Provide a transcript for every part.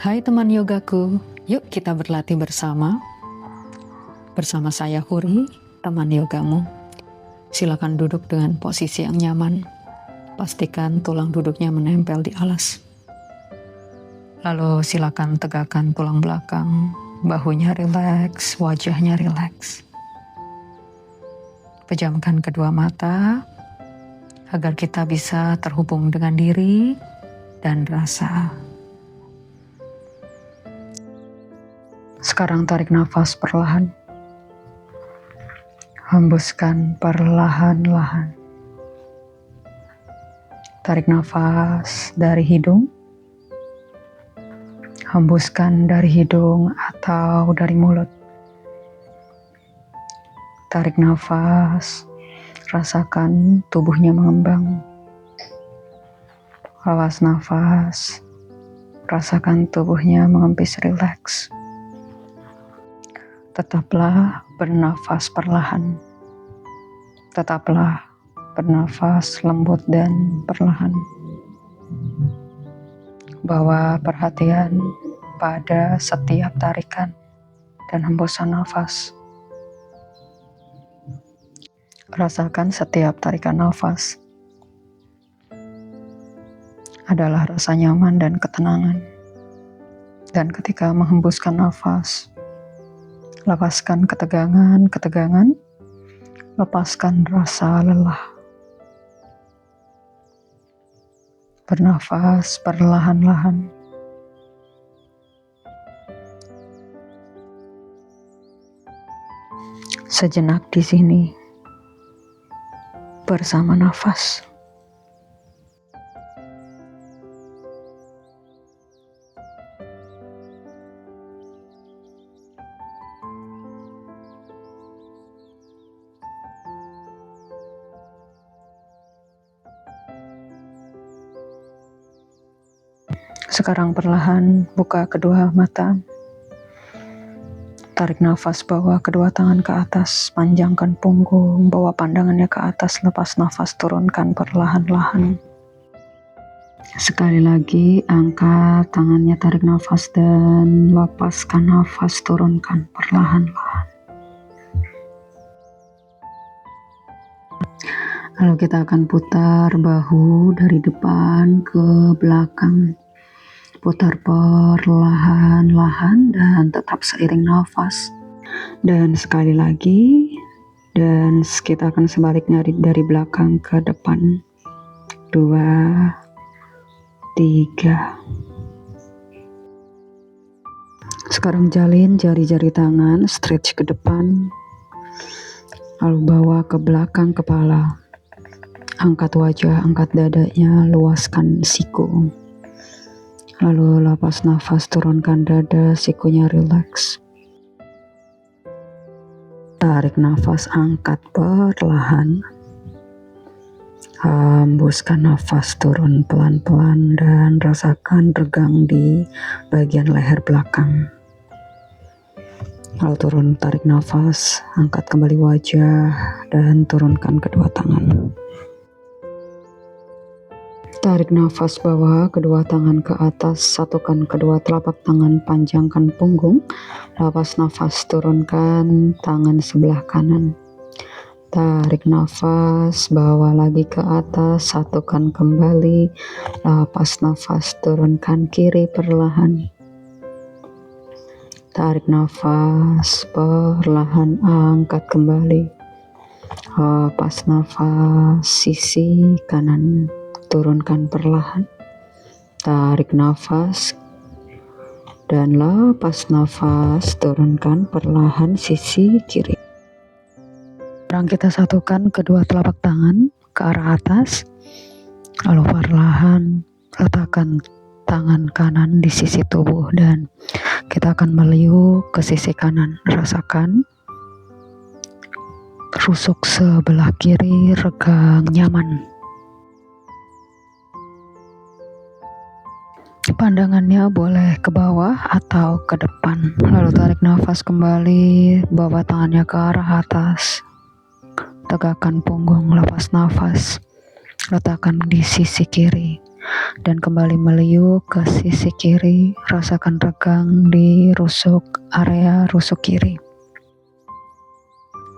Hai teman yogaku, yuk kita berlatih bersama. Bersama saya Huri, teman yogamu. Silakan duduk dengan posisi yang nyaman. Pastikan tulang duduknya menempel di alas. Lalu silakan tegakkan tulang belakang, bahunya rileks, wajahnya rileks. Pejamkan kedua mata agar kita bisa terhubung dengan diri dan rasa. Sekarang tarik nafas perlahan. Hembuskan perlahan-lahan. Tarik nafas dari hidung. Hembuskan dari hidung atau dari mulut. Tarik nafas. Rasakan tubuhnya mengembang. Awas nafas. Rasakan tubuhnya mengempis rileks. Tetaplah bernafas perlahan. Tetaplah bernafas lembut dan perlahan. Bawa perhatian pada setiap tarikan dan hembusan nafas. Rasakan setiap tarikan nafas adalah rasa nyaman dan ketenangan. Dan ketika menghembuskan nafas, lepaskan ketegangan, lepaskan rasa lelah. Bernafas perlahan-lahan. Sejenak di sini, bersama nafas. Sekarang perlahan buka kedua mata. Tarik nafas, bawa kedua tangan ke atas, panjangkan punggung, bawa pandangannya ke atas, lepas nafas, turunkan perlahan-lahan. Sekali lagi, angkat tangannya, tarik nafas dan lepaskan nafas, turunkan perlahan-lahan. Lalu kita akan putar bahu dari depan ke belakang. Putar perlahan-lahan dan tetap seiring nafas. Dan sekali lagi, dan kita akan sebaliknya dari belakang ke depan. 2, 3. Sekarang jalin jari-jari tangan, stretch ke depan. Lalu bawa ke belakang kepala. Angkat wajah, angkat dadanya, luaskan siku. Lalu lepas nafas, turunkan dada, sikunya rileks. Tarik nafas, angkat perlahan. Hembuskan nafas, turun pelan-pelan dan rasakan regang di bagian leher belakang. Lalu turun, tarik nafas, angkat kembali wajah dan turunkan kedua tangan. Tarik nafas, bawa kedua tangan ke atas, satukan kedua telapak tangan, panjangkan punggung. Lepas nafas, turunkan tangan sebelah kanan. Tarik nafas, bawa lagi ke atas, satukan kembali. Lepas nafas, turunkan kiri perlahan. Tarik nafas, perlahan angkat kembali. Lepas nafas, sisi kanan. Turunkan perlahan. Tarik nafas dan lepas nafas, turunkan perlahan sisi kiri. Sekarang kita satukan kedua telapak tangan ke arah atas. Lalu perlahan letakkan tangan kanan di sisi tubuh dan kita akan meliuk ke sisi kanan. Rasakan rusuk sebelah kiri, regang, nyaman. Pandangannya boleh ke bawah atau ke depan. Lalu tarik nafas kembali, bawa tangannya ke arah atas. Tegakkan punggung, lepas nafas. Letakkan di sisi kiri. dan kembali meliuk ke sisi kiri. Rasakan tegang di area rusuk kiri.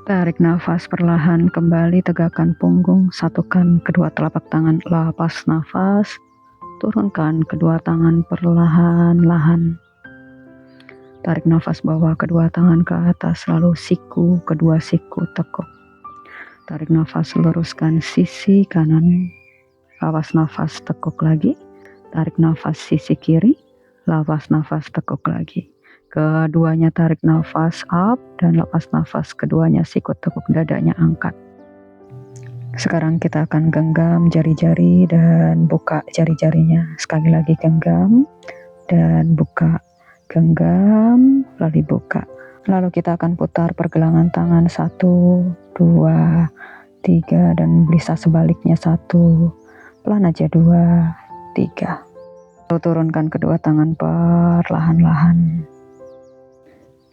Tarik nafas perlahan, kembali tegakkan punggung, satukan kedua telapak tangan, lepas nafas, turunkan kedua tangan perlahan-lahan. Tarik nafas, bawa kedua tangan ke atas, lalu kedua siku tekuk. Tarik nafas, luruskan sisi kanan, lepas nafas, tekuk lagi. Tarik nafas sisi kiri, lepas nafas, tekuk lagi. Keduanya tarik nafas up dan lepas nafas, keduanya sikut tekuk, dadanya angkat. Sekarang kita akan genggam jari-jari dan buka jari-jarinya. Sekali lagi genggam dan buka. Genggam, lalu buka. Lalu kita akan putar pergelangan tangan 1, 2, 3 dan bisa sebaliknya 1. Pelan aja 2, 3. Lalu turunkan kedua tangan perlahan-lahan.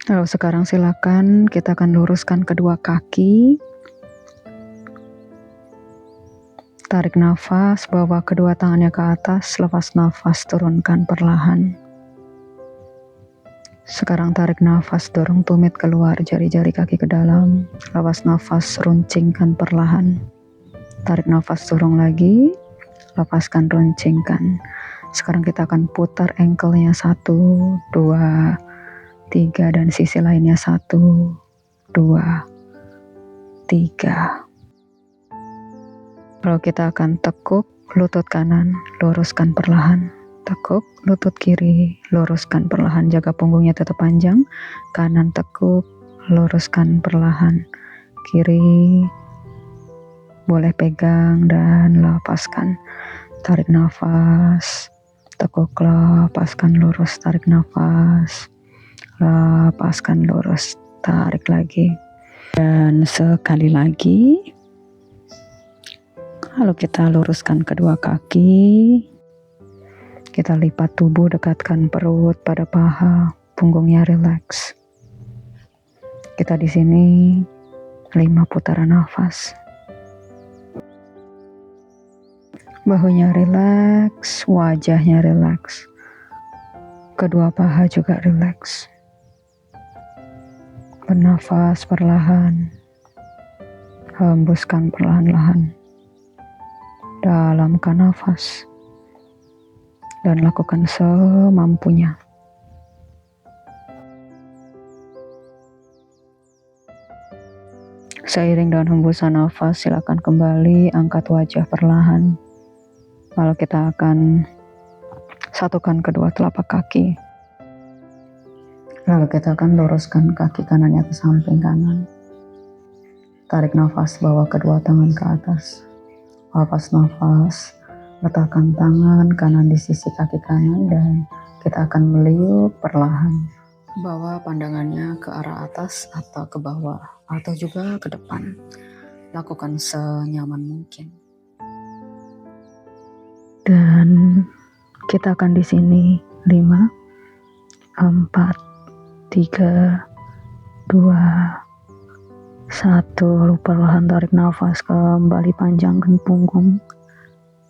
Lalu sekarang silakan kita akan luruskan kedua kaki. Tarik nafas, bawa kedua tangannya ke atas, lepas nafas, turunkan perlahan. Sekarang tarik nafas, dorong tumit keluar, jari-jari kaki ke dalam, lepas nafas, runcingkan perlahan. Tarik nafas, dorong lagi, lepaskan, runcingkan. Sekarang kita akan putar ankle-nya 1, 2, 3 dan sisi lainnya 1, 2, 3. Lalu kita akan tekuk lutut kanan, luruskan perlahan. Tekuk lutut kiri, luruskan perlahan, jaga punggungnya tetap panjang. Kanan tekuk, luruskan perlahan. Kiri boleh pegang dan lepaskan. Tarik nafas, tekuk, lepaskan, lurus. Tarik nafas, lepaskan, lurus. Tarik lagi dan sekali lagi. Lalu kita luruskan kedua kaki. Kita lipat tubuh, dekatkan perut pada paha, punggungnya rileks. Kita di sini 5 putaran nafas. Bahunya rileks, wajahnya rileks. Kedua paha juga rileks. Bernafas perlahan. Hembuskan perlahan-lahan. Dalamkan nafas. Dan lakukan semampunya. Seiring dengan hembusan nafas, silakan kembali angkat wajah perlahan. Lalu kita akan satukan kedua telapak kaki. Lalu kita akan luruskan kaki kanannya ke samping kanan. Tarik nafas, bawa kedua tangan ke atas. Lepas nafas, letakkan tangan kanan di sisi kaki kanan dan kita akan meliuk perlahan. Bawa pandangannya ke arah atas atau ke bawah atau juga ke depan. Lakukan senyaman mungkin. Dan kita akan di sini 5, 4, 3, 2, 1. Lalu perlahan tarik nafas, kembali panjangkan punggung.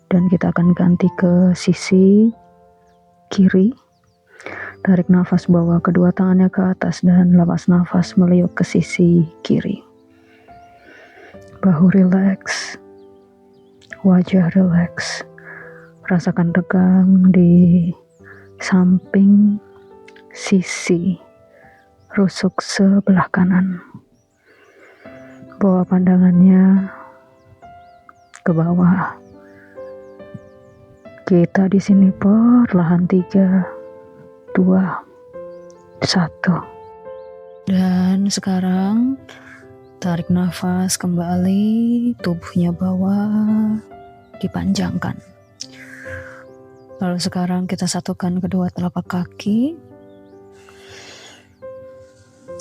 Dan kita akan ganti ke sisi kiri. Tarik nafas, bawa kedua tangannya ke atas dan lepas nafas, meliuk ke sisi kiri. Bahu rileks, wajah rileks. Rasakan tegang di samping sisi rusuk sebelah kanan. Bawa pandangannya ke bawah. Kita di sini perlahan 3, 2, 1. Dan sekarang tarik nafas kembali, tubuhnya bawah, dipanjangkan. Lalu sekarang kita satukan kedua telapak kaki.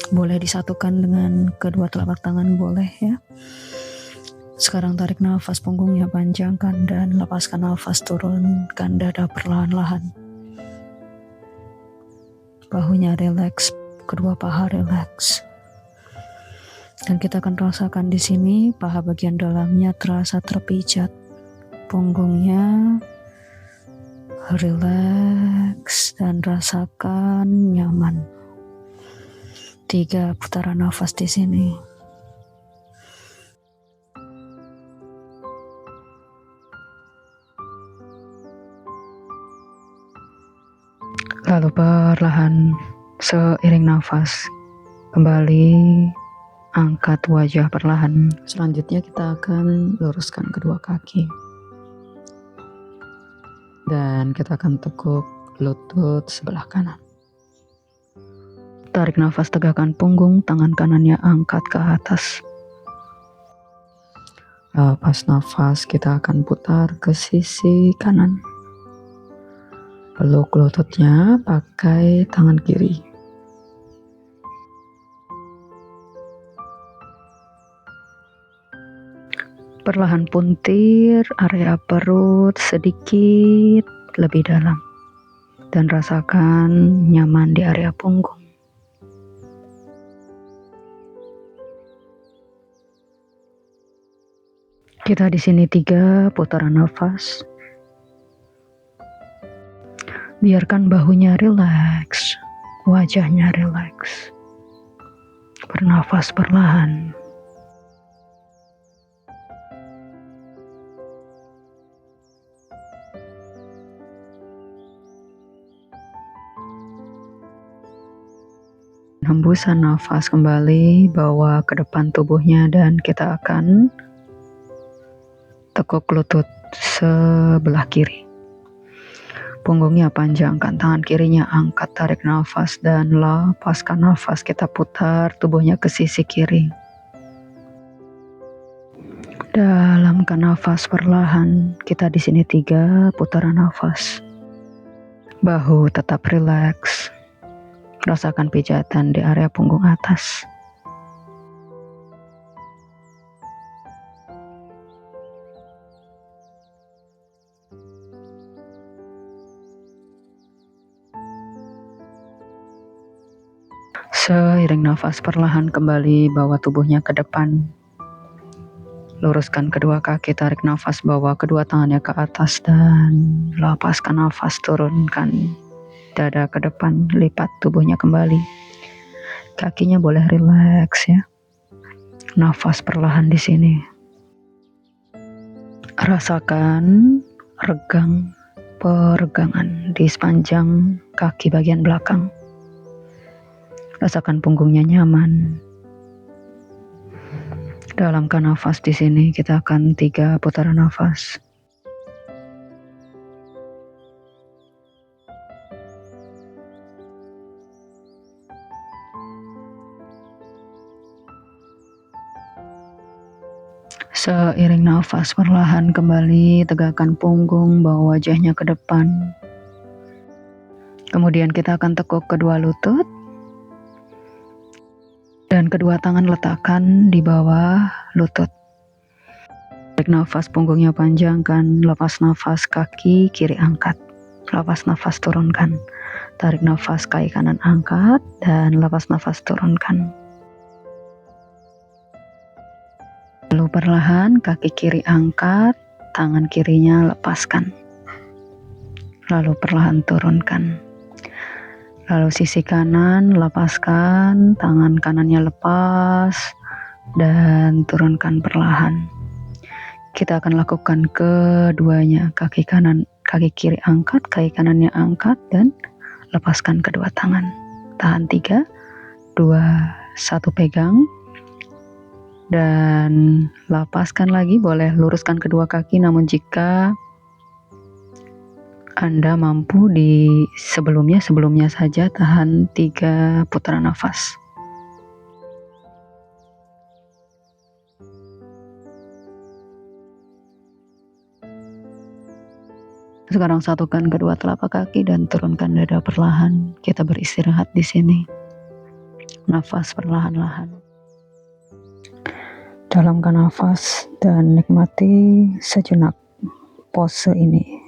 Boleh disatukan dengan kedua telapak tangan, boleh ya. Sekarang tarik nafas, punggungnya panjangkan dan lepaskan nafas, turunkan dada perlahan-lahan. Bahunya rileks, kedua paha rileks. Dan kita akan rasakan di sini paha bagian dalamnya terasa terpijat. Punggungnya Rileks dan rasakan nyaman. 3 putaran nafas di sini. Lalu perlahan seiring nafas kembali angkat wajah perlahan. Selanjutnya kita akan luruskan kedua kaki. Dan kita akan tekuk lutut sebelah kanan. Tarik nafas, tegakkan punggung, tangan kanannya angkat ke atas. Lepas nafas kita akan putar ke sisi kanan. Peluk lututnya pakai tangan kiri. Perlahan puntir area perut sedikit lebih dalam dan rasakan nyaman di area punggung. Kita di sini 3 putaran nafas. Biarkan bahunya rileks, wajahnya rileks. Bernafas perlahan. Hembusan nafas kembali, bawa ke depan tubuhnya dan kita akan tekuk lutut sebelah kiri. Punggungnya panjangkan, tangan kirinya angkat, tarik nafas dan lepaskan nafas. Kita putar tubuhnya ke sisi kiri. Dalamkan nafas perlahan. Kita di sini 3 putaran nafas. Bahu tetap rileks. Rasakan pijatan di area punggung atas. Seiring nafas perlahan kembali bawa tubuhnya ke depan. Luruskan kedua kaki, tarik nafas, bawa kedua tangannya ke atas dan lepaskan nafas, turunkan dada ke depan, lipat tubuhnya kembali. Kakinya boleh rileks ya. Nafas perlahan di sini. Rasakan peregangan di sepanjang kaki bagian belakang. Rasakan punggungnya nyaman. Dalamkan nafas di sini. Kita akan 3 putaran nafas. Seiring nafas perlahan kembali, tegakkan punggung, bawa wajahnya ke depan. Kemudian kita akan tekuk kedua lutut. Dan kedua tangan letakkan di bawah lutut. Tarik nafas, punggungnya panjangkan. Lepas nafas, kaki kiri angkat. Lepas nafas, turunkan. Tarik nafas, kaki kanan angkat. Dan lepas nafas, turunkan. Lalu perlahan, kaki kiri angkat. Tangan kirinya lepaskan. Lalu perlahan turunkan. Lalu sisi kanan lepaskan, tangan kanannya lepas dan turunkan perlahan. Kita akan lakukan keduanya, kaki kiri angkat, kaki kanannya angkat dan lepaskan kedua tangan. Tahan 3, 2, 1 pegang dan lepaskan lagi. Boleh luruskan kedua kaki, namun jika Anda mampu di sebelumnya saja tahan 3 putaran nafas. Sekarang satukan kedua telapak kaki dan turunkan dada perlahan. Kita beristirahat di sini. Nafas perlahan-lahan. Dalamkan nafas dan nikmati sejenak pose ini.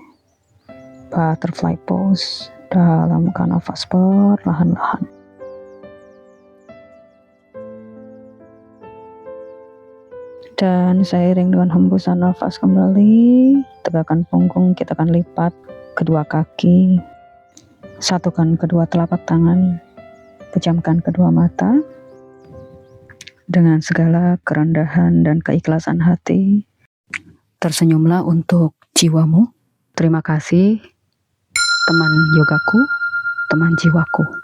Butterfly pose. Dalamkan nafas perlahan-lahan. Dan seiring dengan hembusan nafas kembali, tegakkan punggung, kita akan lipat kedua kaki, satukan kedua telapak tangan, pejamkan kedua mata. Dengan segala kerendahan dan keikhlasan hati, tersenyumlah untuk jiwamu. Terima kasih, teman yogaku, teman jiwaku.